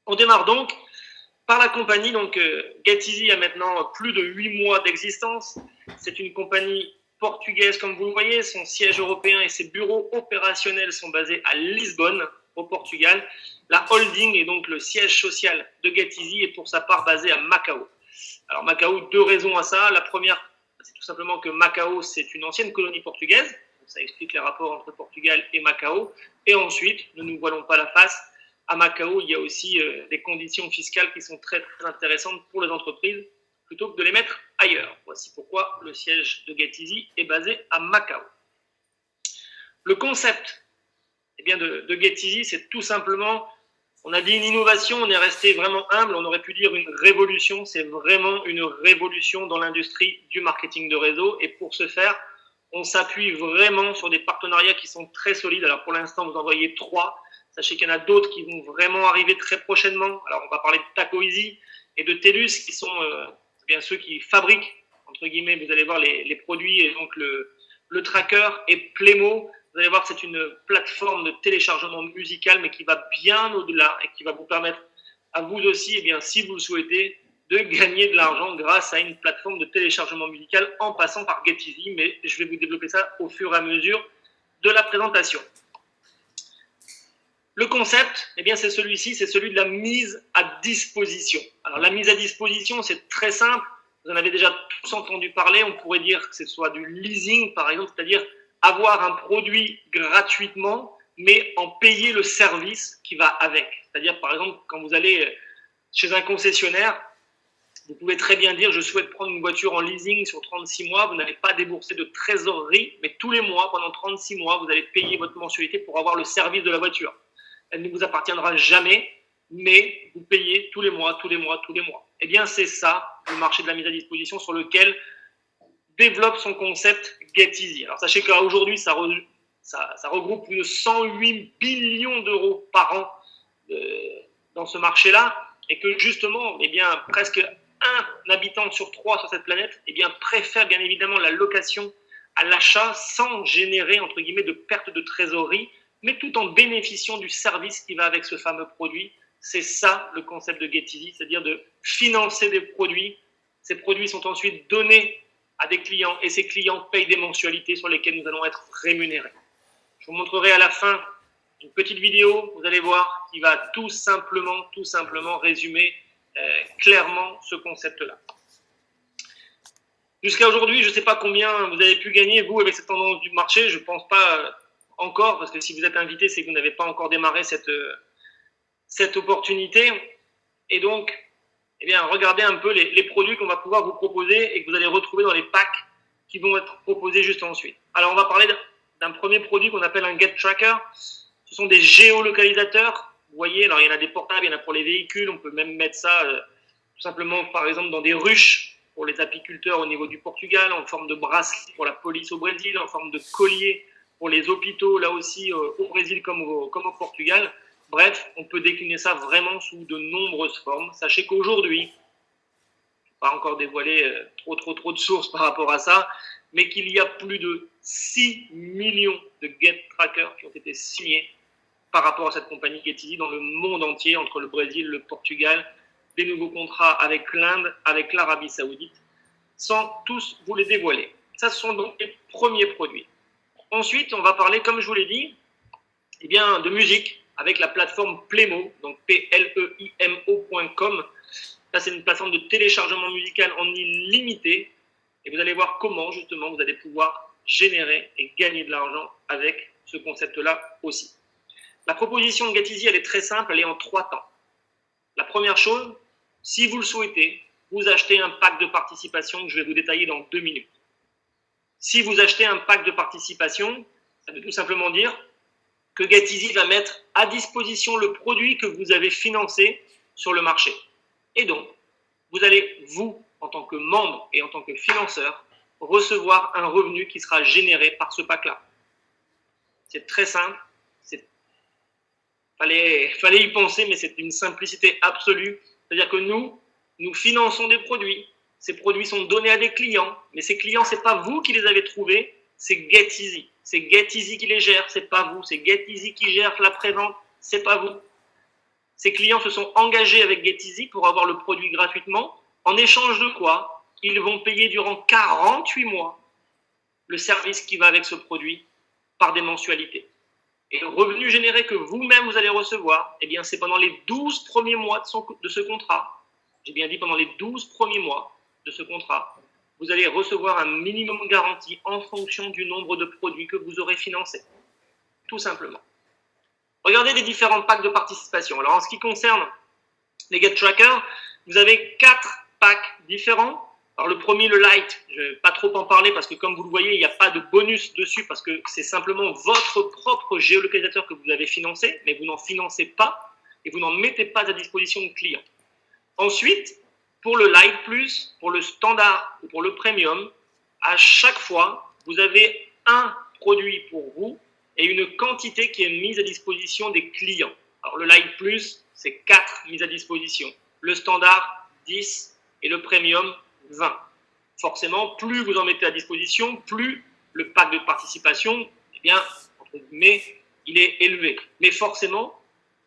On démarre donc par la compagnie. Donc, GetEasy a maintenant plus de 8 mois d'existence. C'est une compagnie portugaise, comme vous le voyez. Son siège européen et ses bureaux opérationnels sont basés à Lisbonne, au Portugal. La holding est donc le siège social de GetEasy et pour sa part basé à Macao. Alors, Macao, 2 raisons à ça. La première, c'est tout simplement que Macao, c'est une ancienne colonie portugaise. Ça explique les rapports entre Portugal et Macao. Et ensuite, ne nous voilons pas la face, à Macao, il y a aussi des conditions fiscales qui sont très, très intéressantes pour les entreprises plutôt que de les mettre ailleurs. Voici pourquoi le siège de GetEasy est basé à Macao. Le concept de GetEasy, c'est tout simplement, on a dit une innovation, on est resté vraiment humble, on aurait pu dire une révolution. C'est vraiment une révolution dans l'industrie du marketing de réseau. Et pour ce faire, on s'appuie vraiment sur des partenariats qui sont très solides. Alors pour l'instant, vous en voyez 3. Sachez qu'il y en a d'autres qui vont vraiment arriver très prochainement. Alors, on va parler de TacoEasy et de TELUS, qui sont bien ceux qui fabriquent, entre guillemets, vous allez voir les produits, et donc le tracker, et Playmo. Vous allez voir que c'est une plateforme de téléchargement musical, mais qui va bien au-delà et qui va vous permettre à vous aussi, si vous le souhaitez, de gagner de l'argent grâce à une plateforme de téléchargement musical en passant par GetEasy. Mais je vais vous développer ça au fur et à mesure de la présentation. Le concept, c'est celui-ci, c'est celui de la mise à disposition. Alors, la mise à disposition, c'est très simple. Vous en avez déjà tous entendu parler. On pourrait dire que ce soit du leasing, par exemple, c'est-à-dire avoir un produit gratuitement, mais en payer le service qui va avec. C'est-à-dire, par exemple, quand vous allez chez un concessionnaire, vous pouvez très bien dire « je souhaite prendre une voiture en leasing sur 36 mois ». Vous n'allez pas débourser de trésorerie, mais tous les mois, pendant 36 mois, vous allez payer votre mensualité pour avoir le service de la voiture. Elle ne vous appartiendra jamais, mais vous payez tous les mois. C'est ça, le marché de la mise à disposition sur lequel développe son concept GetEasy. Alors, sachez qu'aujourd'hui, ça regroupe plus de 108 billions d'euros par an dans ce marché-là, et que justement, presque un habitant sur 3 sur cette planète, préfère bien évidemment la location à l'achat sans générer, entre guillemets, de perte de trésorerie, mais tout en bénéficiant du service qui va avec ce fameux produit. C'est ça le concept de GetEasy, c'est-à-dire de financer des produits. Ces produits sont ensuite donnés à des clients et ces clients payent des mensualités sur lesquelles nous allons être rémunérés. Je vous montrerai à la fin une petite vidéo, vous allez voir, qui va tout simplement résumer clairement ce concept-là. Jusqu'à aujourd'hui, je ne sais pas combien vous avez pu gagner, vous, avec cette tendance du marché. Je ne pense pas encore, parce que si vous êtes invité, c'est que vous n'avez pas encore démarré cette opportunité. Et donc, regardez un peu les produits qu'on va pouvoir vous proposer et que vous allez retrouver dans les packs qui vont être proposés juste ensuite. Alors, on va parler d'un premier produit qu'on appelle un Get Tracker. Ce sont des géolocalisateurs. Vous voyez, alors il y en a des portables, il y en a pour les véhicules. On peut même mettre ça tout simplement, par exemple, dans des ruches pour les apiculteurs au niveau du Portugal, en forme de bracelet pour la police au Brésil, en forme de collier pour les hôpitaux, là aussi, au Brésil comme au Portugal. Bref, on peut décliner ça vraiment sous de nombreuses formes. Sachez qu'aujourd'hui, je ne vais pas encore dévoiler trop de sources par rapport à ça, mais qu'il y a plus de 6 millions de Get Trackers qui ont été signés par rapport à cette compagnie GetEasy dans le monde entier, entre le Brésil, le Portugal, des nouveaux contrats avec l'Inde, avec l'Arabie Saoudite, sans tous vous les dévoiler. Ça, ce sont donc les premiers produits. Ensuite, on va parler, comme je vous l'ai dit, de musique avec la plateforme Playmo, donc Pleimo.com. Ça, c'est une plateforme de téléchargement musical en illimité. Et vous allez voir comment, justement, vous allez pouvoir générer et gagner de l'argent avec ce concept-là aussi. La proposition de GetEasy, elle est très simple, elle est en 3 temps. La première chose, si vous le souhaitez, vous achetez un pack de participation que je vais vous détailler dans 2 minutes. Si vous achetez un pack de participation, ça veut tout simplement dire que GetEasy va mettre à disposition le produit que vous avez financé sur le marché. Et donc, vous allez, vous, en tant que membre et en tant que financeur, recevoir un revenu qui sera généré par ce pack-là. C'est très simple. Fallait y penser, mais c'est une simplicité absolue. C'est-à-dire que nous finançons des produits. Ces produits sont donnés à des clients, mais ces clients, ce n'est pas vous qui les avez trouvés, c'est GetEasy. C'est GetEasy qui les gère, c'est pas vous. C'est GetEasy qui gère la prévente, c'est pas vous. Ces clients se sont engagés avec GetEasy pour avoir le produit gratuitement. En échange de quoi? Ils vont payer durant 48 mois le service qui va avec ce produit par des mensualités. Et le revenu généré que vous-même vous allez recevoir, eh bien, c'est pendant les 12 premiers mois de ce contrat. J'ai bien dit pendant les 12 premiers mois de ce contrat, vous allez recevoir un minimum garanti en fonction du nombre de produits que vous aurez financés. Tout simplement. Regardez les différents packs de participation. Alors, en ce qui concerne les GetTracker, vous avez 4 packs différents. Alors, le premier, le Lite, je ne vais pas trop en parler parce que, comme vous le voyez, il n'y a pas de bonus dessus parce que c'est simplement votre propre géolocalisateur que vous avez financé, mais vous n'en financez pas et vous n'en mettez pas à disposition de clients. Ensuite, pour le Lite Plus, pour le Standard ou pour le Premium, à chaque fois, vous avez un produit pour vous et une quantité qui est mise à disposition des clients. Alors, le Lite Plus, c'est 4 mises à disposition. Le Standard, 10 et le Premium, 20. Forcément, plus vous en mettez à disposition, plus le pack de participation, eh bien, entre guillemets, il est élevé. Mais forcément,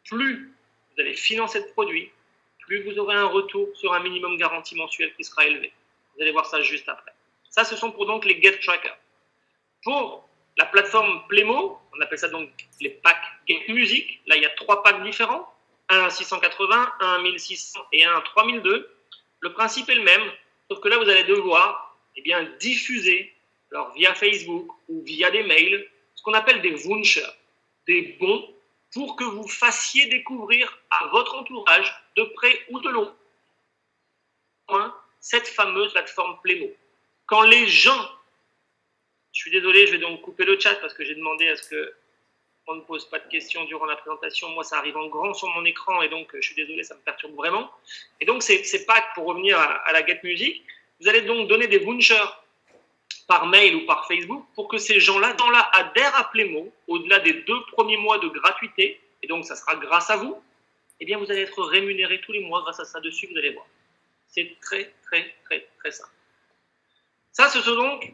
plus vous allez financer de produits, plus vous aurez un retour sur un minimum garanti mensuel qui sera élevé. Vous allez voir ça juste après. Ça, ce sont pour donc les GetTracker. Pour la plateforme Playmo, on appelle ça donc les packs GetMusic. Là, il y a 3 packs différents. Un à 680, un à 1600 et un à 3002. Le principe est le même, sauf que là, vous allez devoir diffuser, alors via Facebook ou via des mails, ce qu'on appelle des vouchers, des bons, pour que vous fassiez découvrir à votre entourage, de près ou de loin, cette fameuse plateforme Playmo. Quand les gens, je suis désolé, je vais donc couper le chat parce que j'ai demandé à ce qu'on ne pose pas de questions durant la présentation. Moi, ça arrive en grand sur mon écran et donc je suis désolé, ça me perturbe vraiment. Et donc, c'est pas pour revenir à la GetMusic. Vous allez donc donner des vouchers par mail ou par Facebook pour que ces gens-là adhèrent à Playmo au-delà des 2 premiers mois de gratuité, et donc ça sera grâce à vous, eh bien vous allez être rémunéré tous les mois grâce à ça dessus, vous allez voir. C'est très, très, très, très simple. Ça, ce sont donc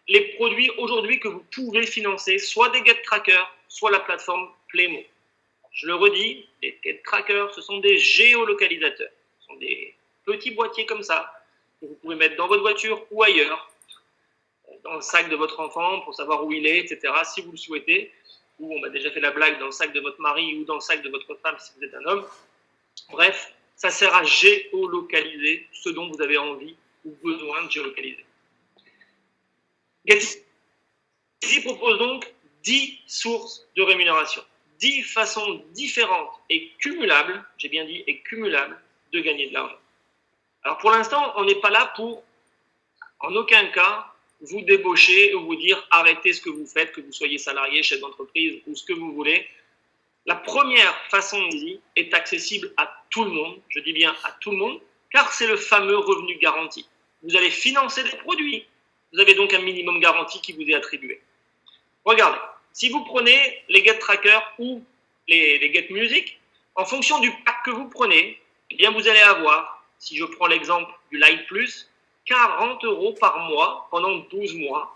les produits aujourd'hui que vous pouvez financer, soit des GetTracker, soit la plateforme Playmo. Je le redis, les GetTracker, ce sont des géolocalisateurs. Ce sont des petits boîtiers comme ça que vous pouvez mettre dans votre voiture ou ailleurs, dans le sac de votre enfant pour savoir où il est, etc., si vous le souhaitez, ou on m'a déjà fait la blague dans le sac de votre mari ou dans le sac de votre femme si vous êtes un homme. Bref, ça sert à géolocaliser ce dont vous avez envie ou besoin de géolocaliser. GetEasy propose donc 10 sources de rémunération, 10 façons différentes et cumulables, j'ai bien dit et cumulables, de gagner de l'argent. Alors pour l'instant, on n'est pas là pour, en aucun cas, vous débaucher ou vous dire arrêtez ce que vous faites, que vous soyez salarié, chef d'entreprise ou ce que vous voulez. La première façon de vie est accessible à tout le monde, je dis bien à tout le monde, car c'est le fameux revenu garanti. Vous allez financer des produits, vous avez donc un minimum garanti qui vous est attribué. Regardez, si vous prenez les GetTracker ou les GetMusic, en fonction du pack que vous prenez, eh bien vous allez avoir, si je prends l'exemple du Lite Plus, 40 € par mois pendant 12 mois,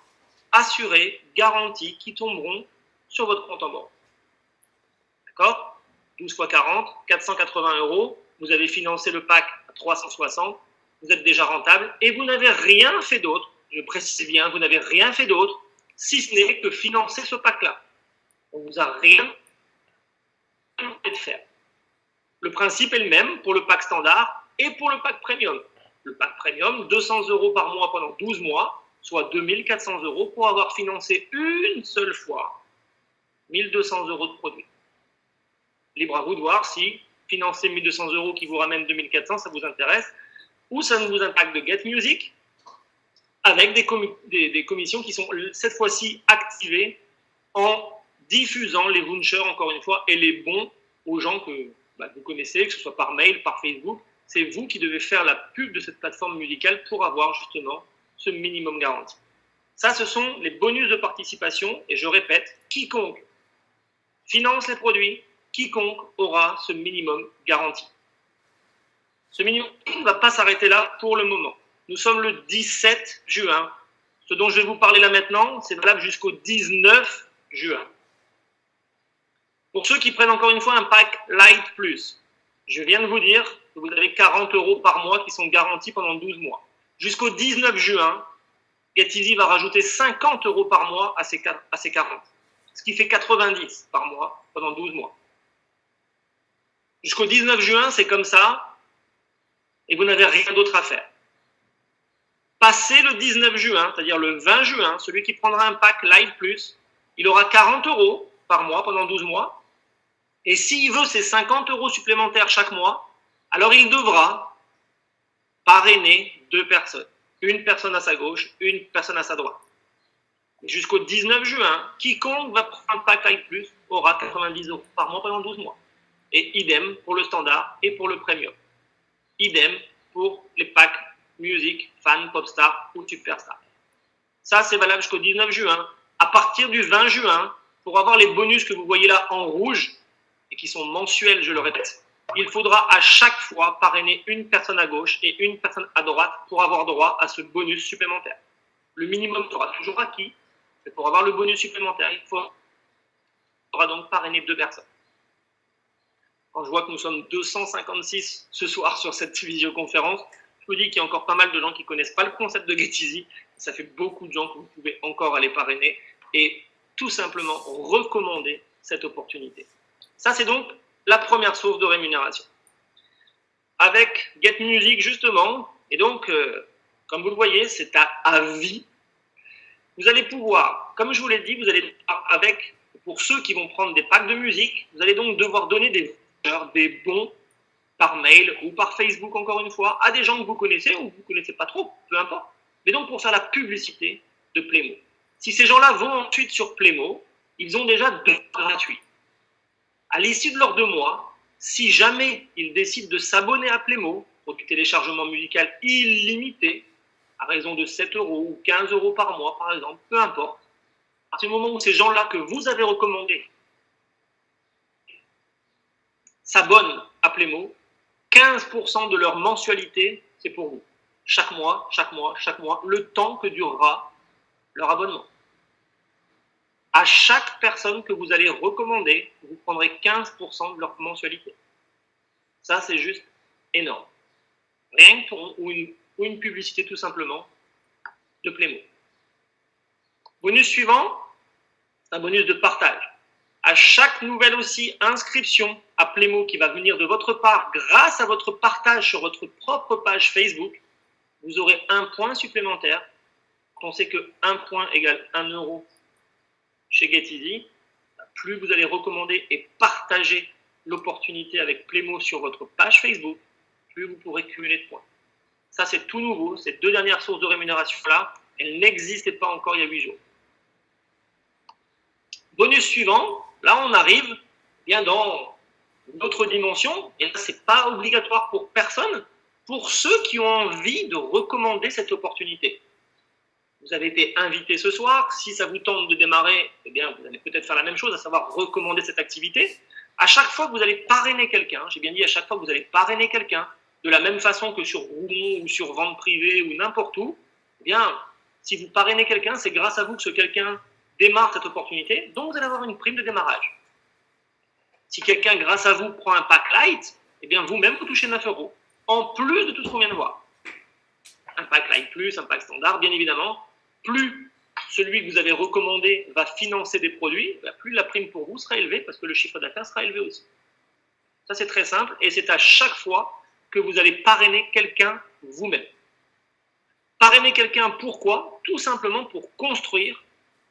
assurés, garantis, qui tomberont sur votre compte en banque. D'accord? 12 fois 40, 480 €. Vous avez financé le pack à 360. Vous êtes déjà rentable et vous n'avez rien fait d'autre. Je précise bien, vous n'avez rien fait d'autre, si ce n'est que financer ce pack-là. On ne vous a rien fait de faire. Le principe est le même pour le pack standard et pour le pack premium. Le pack premium, 200 € par mois pendant 12 mois, soit 2400 € pour avoir financé une seule fois 1200 € de produits. Libre à vous de voir si financer 1200 € qui vous ramène 2400, ça vous intéresse, ou ça ne vous impacte de GetMusic, avec des commissions qui sont cette fois-ci activées en diffusant les vouchers, encore une fois, et les bons aux gens que vous connaissez, que ce soit par mail, par Facebook. C'est vous qui devez faire la pub de cette plateforme musicale pour avoir justement ce minimum garanti. Ça, ce sont les bonus de participation, et je répète, quiconque finance les produits, quiconque aura ce minimum garanti. Ce minimum ne va pas s'arrêter là pour le moment. Nous sommes le 17 juin. Ce dont je vais vous parler là maintenant, c'est valable jusqu'au 19 juin. Pour ceux qui prennent encore une fois un pack Lite Plus, Je viens de vous dire que vous avez 40 € par mois qui sont garantis pendant 12 mois. Jusqu'au 19 juin, GetEasy va rajouter 50 € par mois à ces 40, ce qui fait 90 par mois pendant 12 mois. Jusqu'au 19 juin, c'est comme ça, et vous n'avez rien d'autre à faire. Passé le 19 juin, c'est-à-dire le 20 juin, celui qui prendra un pack Live Plus, il aura 40 € par mois pendant 12 mois. Et s'il veut ces 50 € supplémentaires chaque mois, alors il devra parrainer 2 personnes. Une personne à sa gauche, une personne à sa droite. Jusqu'au 19 juin, quiconque va prendre un pack Live Plus aura 90 € par mois pendant 12 mois. Et idem pour le standard et pour le premium. Idem pour les packs musique, fan, popstar ou superstar. Ça, c'est valable jusqu'au 19 juin. À partir du 20 juin, pour avoir les bonus que vous voyez là en rouge, et qui sont mensuels, je le répète, il faudra à chaque fois parrainer une personne à gauche et une personne à droite pour avoir droit à ce bonus supplémentaire. Le minimum sera toujours acquis, mais pour avoir le bonus supplémentaire, il faudra donc parrainer 2 personnes. Quand je vois que nous sommes 256 ce soir sur cette visioconférence, je vous dis qu'il y a encore pas mal de gens qui ne connaissent pas le concept de GetEasy. Ça fait beaucoup de gens que vous pouvez encore aller parrainer et tout simplement recommander cette opportunité. Ça, c'est donc la première source de rémunération. Avec GetMusic, justement, et donc, comme vous le voyez, c'est à vie. Vous allez pouvoir, comme je vous l'ai dit, vous allez, pour ceux qui vont prendre des packs de musique, vous allez donc devoir donner des bons par mail ou par Facebook, encore une fois, à des gens que vous connaissez ou que vous ne connaissez pas trop, peu importe. Mais donc pour faire la publicité de Playmo. Si ces gens-là vont ensuite sur Playmo, ils ont déjà 2 gratuits. À l'issue de leurs 2 mois, si jamais ils décident de s'abonner à Playmo pour du téléchargement musical illimité, à raison de 7 € ou 15 € par mois, par exemple, peu importe, à partir du moment où ces gens-là que vous avez recommandés s'abonnent à Playmo, 15% de leur mensualité, c'est pour vous. Chaque mois, le temps que durera leur abonnement. À chaque personne que vous allez recommander, vous prendrez 15% de leur mensualité. Ça, c'est juste énorme. Rien que pour une publicité, tout simplement, de Playmo. Bonus suivant, c'est un bonus de partage. À chaque nouvelle aussi inscription à Playmo qui va venir de votre part grâce à votre partage sur votre propre page Facebook, vous aurez 1 point supplémentaire. Quand on sait que 1 point égale 1 € chez GetEasy, plus vous allez recommander et partager l'opportunité avec Playmo sur votre page Facebook, plus vous pourrez cumuler de points. Ça, c'est tout nouveau. Ces 2 dernières sources de rémunération-là, elles n'existaient pas encore il y a 8 jours. Bonus suivant, là on arrive bien dans d'autres dimensions, et là c'est pas obligatoire pour personne, pour ceux qui ont envie de recommander cette opportunité. Vous avez été invité ce soir, si ça vous tente de démarrer, eh bien vous allez peut-être faire la même chose, à savoir recommander cette activité. À chaque fois que vous allez parrainer quelqu'un, j'ai bien dit à chaque fois que vous allez parrainer quelqu'un, de la même façon que sur Roumon ou sur Vente Privée ou n'importe où, eh bien si vous parrainez quelqu'un, c'est grâce à vous que ce quelqu'un démarre cette opportunité, donc vous allez avoir une prime de démarrage. Si quelqu'un, grâce à vous, prend un pack light, eh bien vous-même, vous touchez 9 €, en plus de tout ce qu'on vient de voir. Un pack light plus, un pack standard, bien évidemment, plus celui que vous avez recommandé va financer des produits, plus la prime pour vous sera élevée, parce que le chiffre d'affaires sera élevé aussi. Ça, c'est très simple, et c'est à chaque fois que vous allez parrainer quelqu'un vous-même. Parrainer quelqu'un, pourquoi? Tout simplement pour construire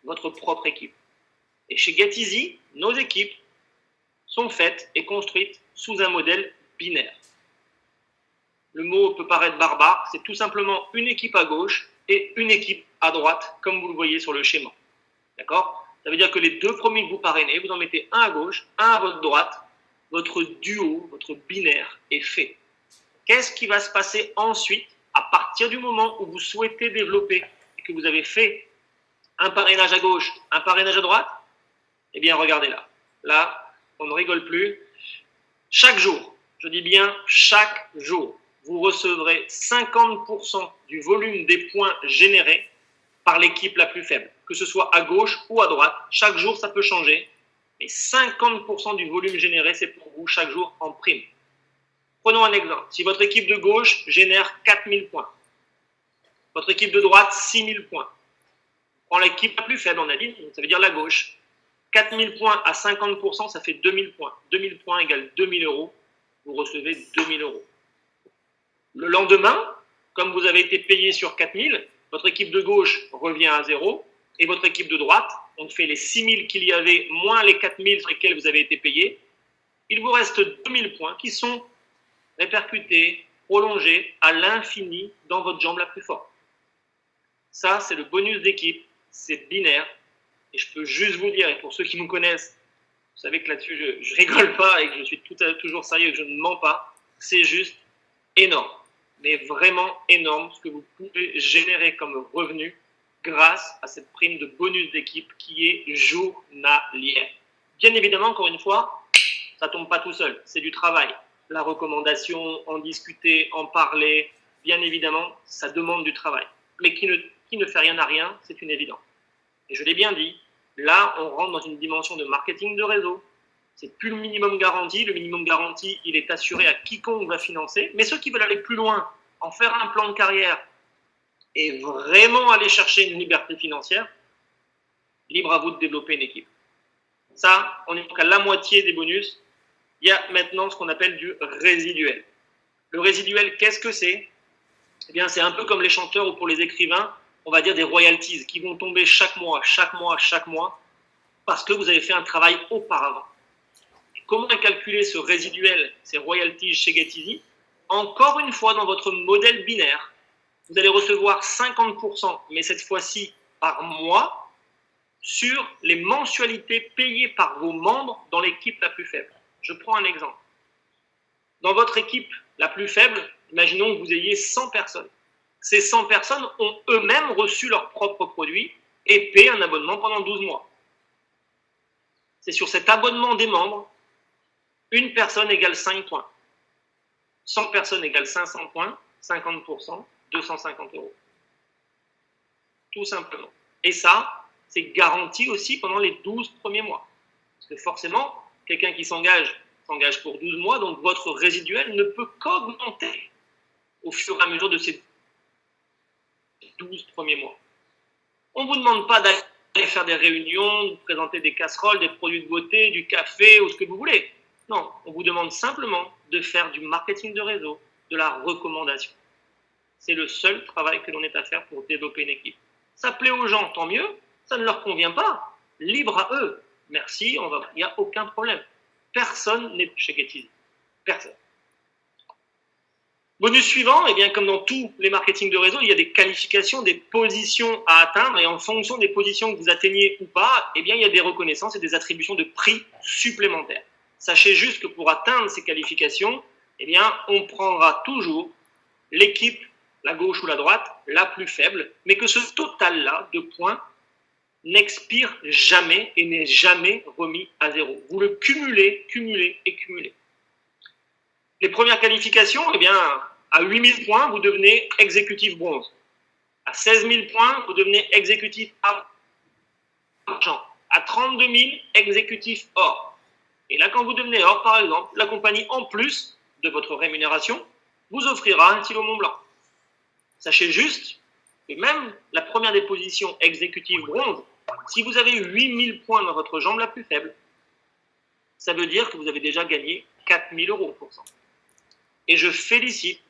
votre propre équipe. Et chez GetEasy, nos équipes sont faites et construites sous un modèle binaire. Le mot peut paraître barbare, c'est tout simplement une équipe à gauche et une équipe à droite, comme vous le voyez sur le schéma. D'accord? Ça veut dire que les 2 premiers que vous parrainez, vous en mettez un à gauche, un à votre droite, votre duo, votre binaire est fait. Qu'est-ce qui va se passer ensuite, à partir du moment où vous souhaitez développer et que vous avez fait un parrainage à gauche, un parrainage à droite? Eh bien, regardez là. Là, on ne rigole plus. Chaque jour, je dis bien chaque jour, vous recevrez 50% du volume des points générés par l'équipe la plus faible. Que ce soit à gauche ou à droite, chaque jour, ça peut changer. Mais 50% du volume généré, c'est pour vous chaque jour en prime. Prenons un exemple. Si votre équipe de gauche génère 4000 points, votre équipe de droite 6000 points, prends l'équipe la plus faible, on a dit, ça veut dire la gauche. 4000 points à 50%, ça fait 2000 points. 2000 points égale 2000 euros. Vous recevez 2000 euros. Le lendemain, comme vous avez été payé sur 4000, votre équipe de gauche revient à zéro et votre équipe de droite, on fait les 6000 qu'il y avait moins les 4000 sur lesquels vous avez été payé. Il vous reste 2000 points qui sont répercutés, prolongés à l'infini dans votre jambe la plus forte. Ça, c'est le bonus d'équipe, c'est binaire. Et je peux juste vous dire, et pour ceux qui me connaissent, vous savez que là-dessus, je rigole pas et que je suis toujours sérieux et que je ne mens pas. C'est juste énorme, mais vraiment énorme ce que vous pouvez générer comme revenu grâce à cette prime de bonus d'équipe qui est journalière. Bien évidemment, encore une fois, ça tombe pas tout seul, c'est du travail. La recommandation, en discuter, en parler, bien évidemment, ça demande du travail. Mais qui ne fait rien à rien, c'est une évidence. Et je l'ai bien dit, là, on rentre dans une dimension de marketing de réseau. C'est plus le minimum garanti. Le minimum garanti, il est assuré à quiconque va financer. Mais ceux qui veulent aller plus loin, en faire un plan de carrière et vraiment aller chercher une liberté financière, libre à vous de développer une équipe. Ça, on est donc à la moitié des bonus. Il y a maintenant ce qu'on appelle du résiduel. Le résiduel, qu'est-ce que c'est? Eh bien, c'est un peu comme les chanteurs ou pour les écrivains, on va dire des royalties qui vont tomber chaque mois, parce que vous avez fait un travail auparavant. Comment calculer ce résiduel, ces royalties chez GetEasy? Encore une fois, dans votre modèle binaire, vous allez recevoir 50%, mais cette fois-ci par mois, sur les mensualités payées par vos membres dans l'équipe la plus faible. Je prends un exemple. Dans votre équipe la plus faible, imaginons que vous ayez 100 personnes. Ces 100 personnes ont eux-mêmes reçu leurs propres produits et paient un abonnement pendant 12 mois. C'est sur cet abonnement des membres, une personne égale 5 points. 100 personnes égale 500 points, 50%, 250 euros. Tout simplement. Et ça, c'est garanti aussi pendant les 12 premiers mois. Parce que forcément, quelqu'un qui s'engage pour 12 mois, donc votre résiduel ne peut qu'augmenter au fur et à mesure de ces 12 premiers mois. On ne vous demande pas d'aller faire des réunions, de présenter des casseroles, des produits de beauté, du café ou ce que vous voulez. Non, on vous demande simplement de faire du marketing de réseau, de la recommandation. C'est le seul travail que l'on ait à faire pour développer une équipe. Ça plaît aux gens, tant mieux. Ça ne leur convient pas. Libre à eux. Merci, il n'y a aucun problème. Personne n'est chez GetEasy. Personne. Bonus suivant, eh bien, comme dans tous les marketing de réseau, il y a des qualifications, des positions à atteindre, et en fonction des positions que vous atteignez ou pas, eh bien, il y a des reconnaissances et des attributions de prix supplémentaires. Sachez juste que pour atteindre ces qualifications, eh bien, on prendra toujours l'équipe, la gauche ou la droite, la plus faible, mais que ce total-là de points n'expire jamais et n'est jamais remis à zéro. Vous le cumulez, cumulez et cumulez. Les premières qualifications, eh bien, à 8000 points, vous devenez exécutif bronze. À 16 000 points, vous devenez exécutif argent. À 32 000, exécutif or. Et là, quand vous devenez or, par exemple, la compagnie, en plus de votre rémunération, vous offrira un stylo Montblanc. Sachez juste que même la première des positions exécutive bronze, si vous avez 8000 points dans votre jambe la plus faible, ça veut dire que vous avez déjà gagné 4000 euros pour ça. Et je félicite,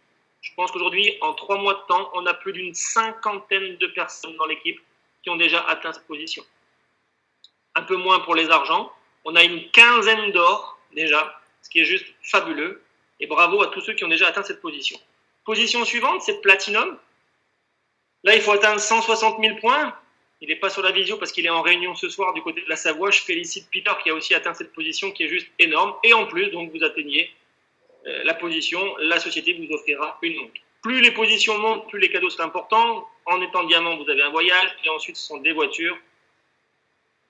je pense qu'aujourd'hui, en 3 mois de temps, on a plus d'une 50aine de personnes dans l'équipe qui ont déjà atteint cette position. Un peu moins pour les argents, on a une 15aine d'or déjà, ce qui est juste fabuleux. Et bravo à tous ceux qui ont déjà atteint cette position. Position suivante, c'est platinum. Là, il faut atteindre 160 000 points. Il n'est pas sur la visio parce qu'il est en réunion ce soir du côté de la Savoie. Je félicite Peter qui a aussi atteint cette position qui est juste énorme. Et en plus, donc, vous atteignez la position, la société vous offrira une montre. Plus les positions montent, plus les cadeaux sont importants. En étant diamant, vous avez un voyage et ensuite ce sont des voitures,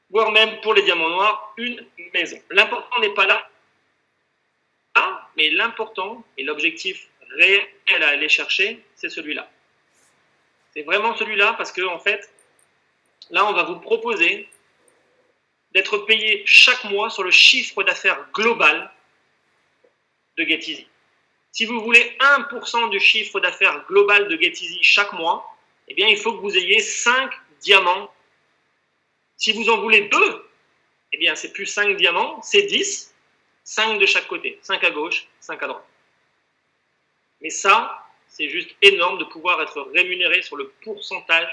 voire même pour les diamants noirs, une maison. L'important n'est pas là, mais l'important et l'objectif réel à aller chercher, c'est celui-là. C'est vraiment celui-là parce que en fait, là, on va vous proposer d'être payé chaque mois sur le chiffre d'affaires global de GetEasy. Si vous voulez 1% du chiffre d'affaires global de GetEasy chaque mois, eh bien, il faut que vous ayez 5 diamants. Si vous en voulez 2, eh bien, c'est plus 5 diamants, c'est 10, 5 de chaque côté, 5 à gauche, 5 à droite. Mais ça, c'est juste énorme de pouvoir être rémunéré sur le pourcentage,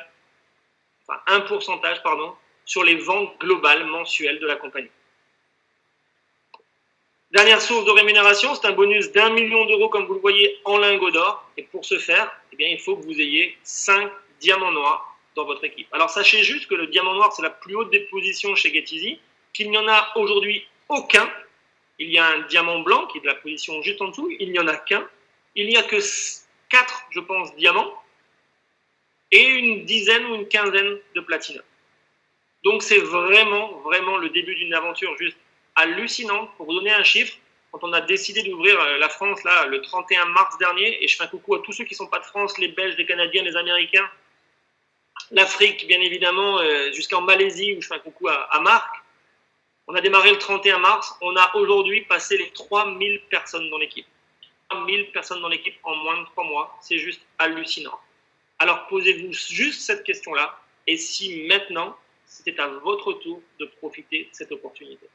enfin un pourcentage, pardon, sur les ventes globales mensuelles de la compagnie. Dernière source de rémunération, c'est un bonus d'1 million d'euros, comme vous le voyez, en lingots d'or. Et pour ce faire, eh bien, il faut que vous ayez 5 diamants noirs dans votre équipe. Alors, sachez juste que le diamant noir, c'est la plus haute des positions chez GetEasy, qu'il n'y en a aujourd'hui aucun. Il y a un diamant blanc qui est de la position juste en dessous. Il n'y en a qu'un. Il n'y a que 4, je pense, diamants et une dizaine ou une quinzaine de platine. Donc, c'est vraiment, vraiment le début d'une aventure juste hallucinante. Pour vous donner un chiffre, quand on a décidé d'ouvrir la France là, le 31 mars dernier, et je fais un coucou à tous ceux qui ne sont pas de France, les Belges, les Canadiens, les Américains, l'Afrique bien évidemment, jusqu'en Malaisie où je fais un coucou à Marc. On a démarré le 31 mars, on a aujourd'hui passé les 3000 personnes dans l'équipe. 3000 personnes dans l'équipe en moins de 3 mois, c'est juste hallucinant. Alors posez-vous juste cette question-là, et si maintenant, c'était à votre tour de profiter de cette opportunité.